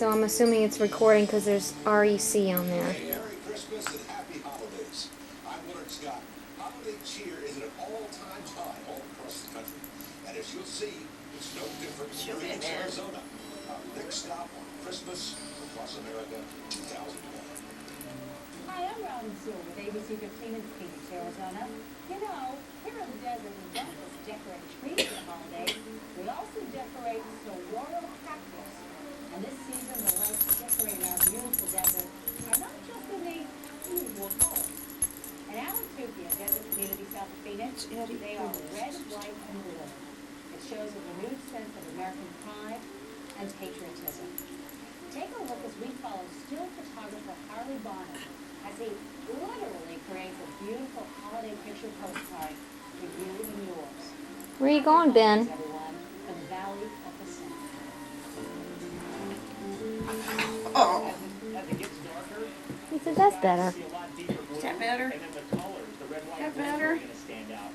So I'm assuming it's recording because there's REC on there. Hey, Merry Christmas and Happy Holidays. I'm Willard Scott. Holiday cheer is at an all-time high all across the country. And as you'll see, it's no different in Phoenix, Arizona. Our next stop on Christmas across America 2001. Hi, I'm Robin Sewell with ABC 15 in Phoenix, Arizona. You know, here in the desert, we don't just decorate trees for the holidays. We also decorate saguaro cactus. And this season, the lights decorating our beautiful desert are not just in the usual colors. In Alentupia, desert community south of Phoenix, they are red, white, and blue. It shows a renewed sense of American pride and patriotism. Take a look as we follow still photographer Harley Bonner as he literally creates a beautiful holiday picture postcard for you and yours. Where are you going, Ben? Everyone, from the Valley of the Sun. Oh. As it gets darker, He said that's better. see a lot deeper blue. Is that better? And then the colors, the red, white, That and blue better? are going to stand out.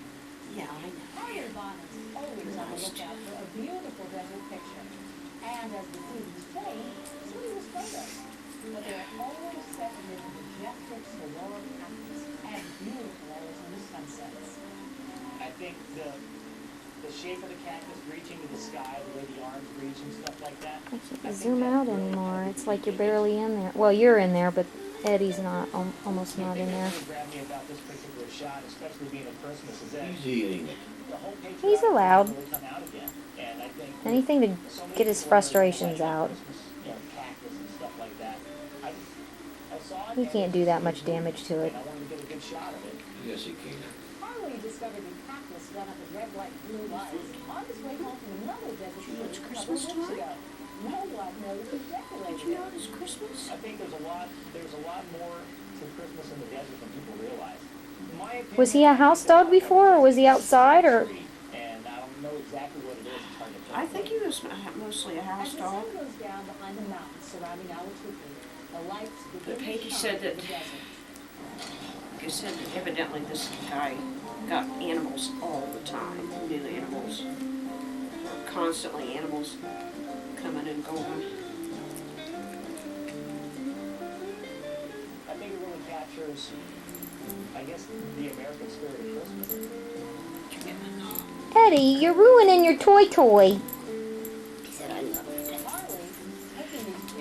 Yeah, I know. Harley Bonner is always on the lookout for a beautiful desert picture. And as the seasons change, so do his photos. But they're always set amid the majestic saguaro cactus and beautiful Arizona sunsets. I think the shape of the cactus reaching to the sky, the way the arms reach and stuff like that. I can't zoom out anymore. It's like you're barely in there. Well, you're in there, but Eddie's not. Almost not in there. The thing that really grabbed me about this particular shot, especially being at Christmas, is that He's eating it. the whole picture He's allowed really come out again. And I think anything to so many get his people frustrations like out. Christmas, you know, cactus and stuff like that. I saw it. He and can't do that much damage to it. I wanted to get a good shot of it. Yes, he can. Harley discovered the cactus done up with red, white, and blue lights on his way home from another desert You know it's community a couple Christmas weeks time? ago. No one noticed he decorated Did you it. know it's Christmas? I think there's a lot more to Christmas in the desert than people realize. In my opinion, Was he a house dog before, or was he outside, or? and I don't know exactly what it is. It's hard to tell. I think he was mostly a As house the dog. sun goes down behind the mountains surrounding Alatupi, the lights begin But Peggy to said shine in that- the desert. Like I said, that evidently this guy got animals all the time, new animals. Constantly animals coming and going. I think it really captures, I guess, the American spirit of Christmas. Eddie, you're ruining your toy.